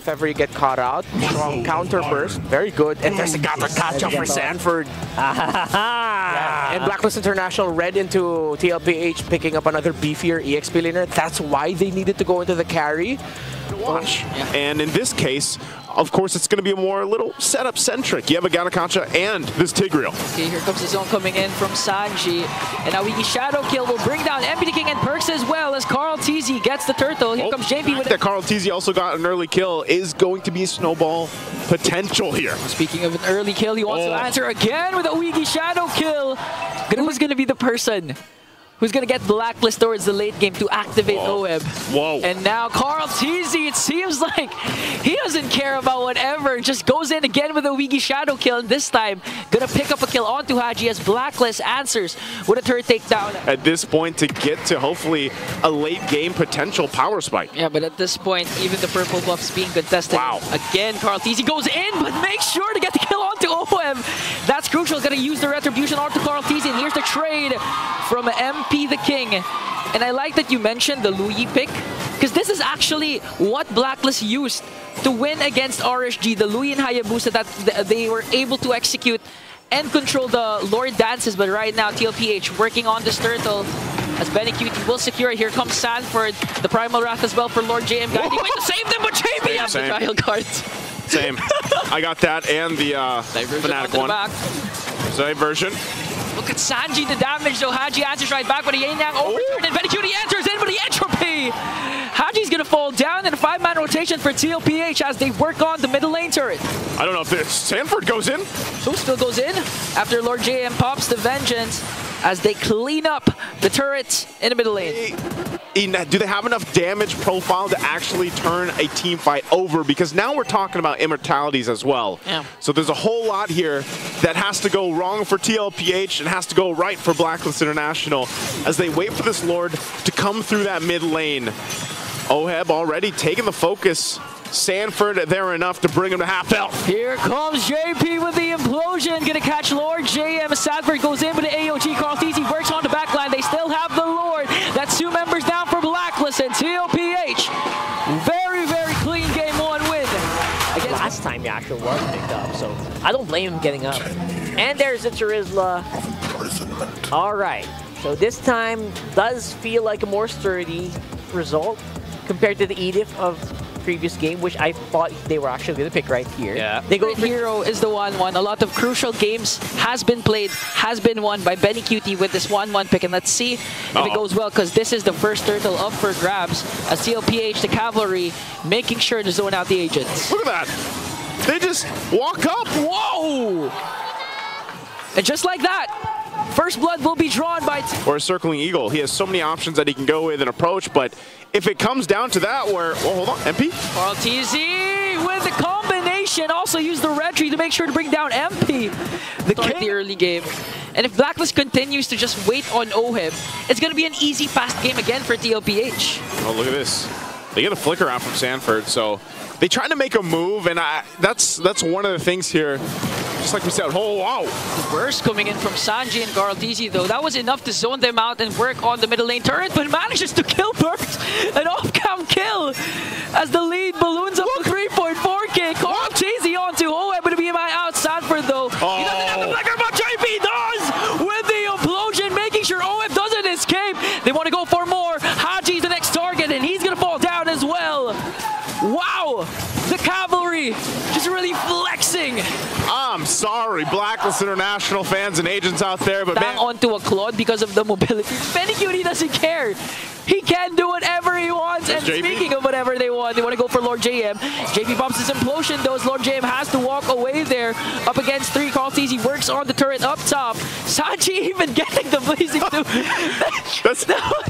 if ever you get caught out. Strong counter burst, very good. And there's a gotcha for Sanford. And Blacklist International read into TLPH picking up another beefier EXP laner. That's why they needed to go into the carry. Watch. And in this case, of course, it's going to be more a little setup-centric. You have a Ganakancha and this Tigreal. Okay, here comes the zone coming in from Sanji. And now Wiki Shadow Kill will bring down MP the King and Perks as well as Carl TZ gets the turtle. Here comes JP with that Carl TZ also got an early kill is going to be snowball potential here. Speaking of an early kill, he wants to answer again with a Wiki Shadow Kill. Who's going to be the person who's going to get Blacklist towards the late game to activate OEB? Whoa. And now Carl TZ, it seems like he doesn't care about whatever. Just goes in again with a Wiki Shadow Kill. And this time, going to pick up a kill onto Haji as Blacklist answers with a turret takedown. At this point, to get to hopefully a late game potential power spike. Yeah, but at this point, even the purple buffs being contested. Wow. Again, Carl TZ goes in, but makes sure to get the kill onto OEB. That's crucial. Going to use the retribution onto Carl TZ. And here's the trade from MP the King. And I like that you mentioned the Luyi pick, because this is actually what Blacklist used to win against RSG, the Luyi and Hayabusa that they were able to execute and control the Lord dances. But right now, TLPH working on this turtle as Benecutie will secure it. Here comes Sanford, the Primal Wrath as well for Lord JM guiding way to save them, but JB has the trial cards. Same. I got that and the Fnatic one. Diversion. Look at Sanji, the damage, though. Haji answers right back, but a Yang overturn, and Benecutie enters in, but the entropy! Haji's gonna fall down in a 5-man rotation for TLPH as they work on the middle lane turret. I don't know if this Sanford goes in. Who still goes in after Lord JM pops the Vengeance as they clean up the turret in the middle lane. Do they have enough damage profile to actually turn a team fight over? Because now we're talking about immortalities as well. Yeah. So there's a whole lot here that has to go wrong for TLPH and has to go right for Blacklist International as they wait for this Lord to come through that mid lane. OEB already taking the focus. Sanford there enough to bring him to half health. Here comes JP with the implosion. Gonna catch Lord JM. Sanford goes in with the AOG. Carl TZ works on the backline. They still have the Lord. That's 2 members down for Blacklist and TLPH. Very, very clean game 1 win. Last time he actually was picked up, so I don't blame him getting up. And there's the Charizla. All right, so this time does feel like a more sturdy result compared to the Edith of previous game, which I thought they were actually going to pick right here. Yeah. They go hero is the 1-1. A lot of crucial games has been played, has been won by Benecutie with this 1-1 pick. And let's see if it goes well, because this is the first turtle up for grabs as TLPH, the cavalry, making sure to zone out the agents. Look at that. They just walk up. Whoa! And just like that, first blood will be drawn by... Or a circling eagle. He has so many options that he can go with and approach, but if it comes down to that where... Oh, hold on. MP? Carl TZ with the combination. Also use the retry to make sure to bring down MP. The early game. And if Blacklist continues to just wait on OEB, it's going to be an easy, fast game again for TLPH. Oh, look at this. They get a flicker out from Sanford, so they try to make a move, and that's one of the things here. Just like we said, oh wow. The burst coming in from Sanji and Carl TZ, though. That was enough to zone them out and work on the middle lane turret, but manages to kill Burst. An off-cam kill as the lead balloons up to 3.4k. Carl TZ onto OEB with a BMI out. Sanford, though. He doesn't have the flicker, but JP does with the implosion, making sure OEB doesn't escape. They want to go for more. Haji's the next target, and he's going to fall down as well. Wow! The cavalry just really flexing. I'm sorry, Blacklist International fans and agents out there, but man, onto a Claude because of the mobility. Benecutie doesn't care. He can do whatever he wants. And JP. Speaking of whatever they want to go for Lord JM. JP bumps his implosion, though. Lord JM has to walk away there. Up against 3. Carl TZ works on the turret up top. Sanji even getting the blazing too.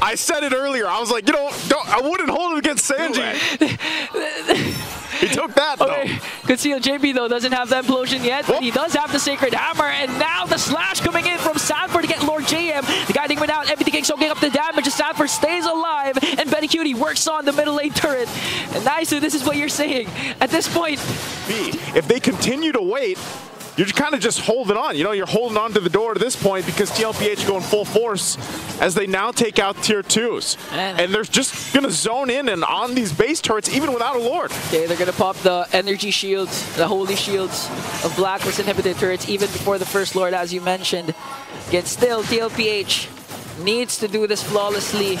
I said it earlier. I was like, I wouldn't hold it against Sanji. He took that, though. Okay. Conceal JP, though, doesn't have the implosion yet, but he does have the Sacred Hammer, and now the slash coming in from Sanford to get Lord JM. The guy went out, everything soaking up the damage, Sanford stays alive, and Benecutie works on the middle lane turret. And Naisu, this is what you're saying. At this point... If they continue to wait, you're kind of just holding on. You know, you're holding on to the door at this point because TLPH going full force as they now take out tier 2s. And they're just going to zone in and on these base turrets even without a Lord. Okay, they're going to pop the energy shields, the holy shields of Blacklist inhibited turrets even before the first Lord, as you mentioned. Yet still, TLPH needs to do this flawlessly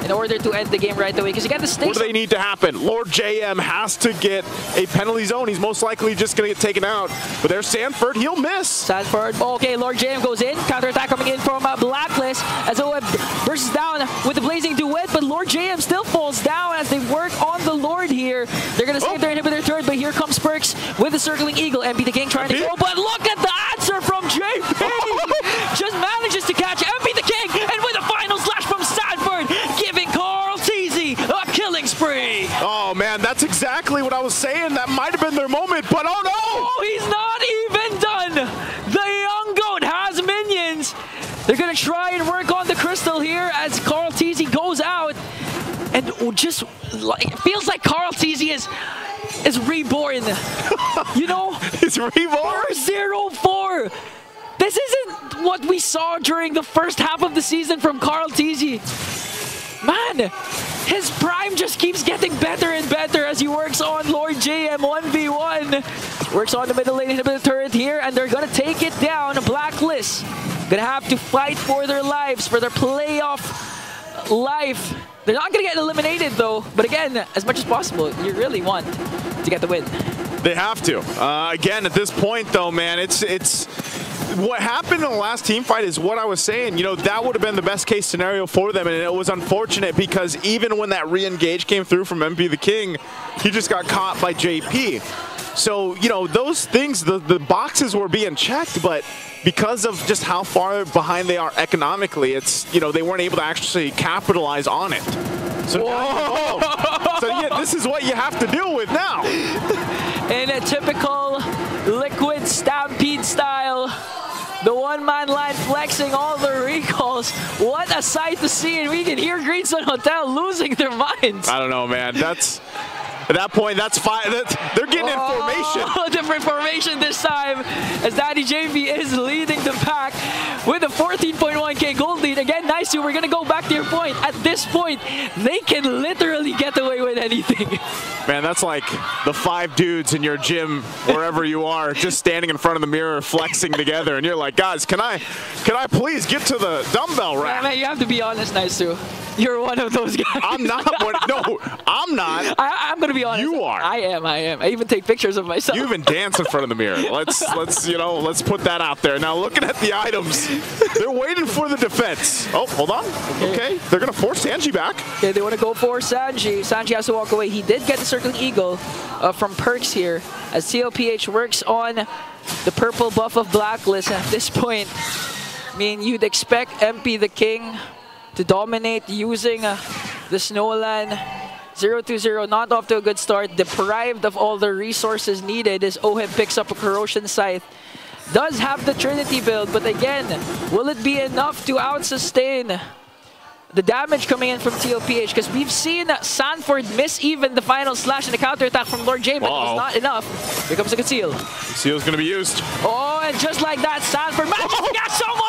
in order to end the game right away, because you got the stakes. What do they need to happen? Lord JM has to get a penalty zone. He's most likely just going to get taken out. But there's Sanford. He'll miss. Sanford. Okay, Lord JM goes in. Counterattack coming in from Blacklist as OM bursts down with the Blazing Duet, but Lord JM still falls down as they work on the Lord here. They're going to save their inhibitor turret, but here comes Perks with the Circling Eagle. MP the King trying to go, but look at the answer from JP! Just manages to catch MP the King, and with a final slash from Sanford, giving Carl Teasy a killing spree. Oh, man, that's exactly what I was saying. That might have been their moment, but oh, no! Oh, he's not even done! The Young Goat has minions! They're going to try and work on the crystal here as Carl Teasy goes out. And just like, feels like Carl Teasy is reborn. You know? He's reborn? 0-4! This isn't what we saw during the first half of the season from Carl Teasy. Man, his prime just keeps getting better and better as he works on Lord JM 1v1. Works on the middle lane inhibitor turret here, and they're gonna take it down. Blacklist gonna have to fight for their lives, for their playoff life. They're not gonna get eliminated though, but again, as much as possible, you really want to get the win. They have to. Again, at this point though, man, it's what happened in the last team fight is what I was saying. You know, that would have been the best case scenario for them, and it was unfortunate because even when that re-engage came through from MP the King, he just got caught by JP. So, you know, those things, the boxes were being checked, but because of just how far behind they are economically, it's, you know, they weren't able to actually capitalize on it. So, so yeah, this is what you have to deal with now. In a typical Liquid Stampede style, the one-man line flexing all the recalls. What a sight to see, and we can hear Greenstone Hotel losing their minds. I don't know, man. That's... At that point, that's fine. They're getting in formation. Different formation this time, as Daddy JV is leading the pack with a 14.1k gold lead. Again, nice too. We're going to go back to your point. At this point, they can literally get away with anything. Man, that's like the 5 dudes in your gym, wherever you are, just standing in front of the mirror, flexing together. And you're like, guys, can I please get to the dumbbell rack? Man, you have to be honest, nice too. You're one of those guys. I'm not one. No, I'm not. I'm gonna be honest. You are. I am. I even take pictures of myself. You even dance in front of the mirror. Let's put that out there. Now looking at the items, they're waiting for the defense. Oh, hold on. Okay. They're gonna force Sanji back. Okay, they want to go for Sanji. Sanji has to walk away. He did get the Circling Eagle from Perks here, as TLPH works on the purple buff of Blacklist. At this point, I mean, you'd expect MP the King to dominate using the Snowland. 0-0, not off to a good start. Deprived of all the resources needed as Oheb picks up a Corrosion Scythe. Does have the Trinity build, but again, will it be enough to out-sustain the damage coming in from TLPH? Because we've seen Sanford miss even the final slash and the counterattack from Lord J, but it was not enough. Here comes the Conceal. Conceal's going to be used. Oh, and just like that, Sanford manages to get someone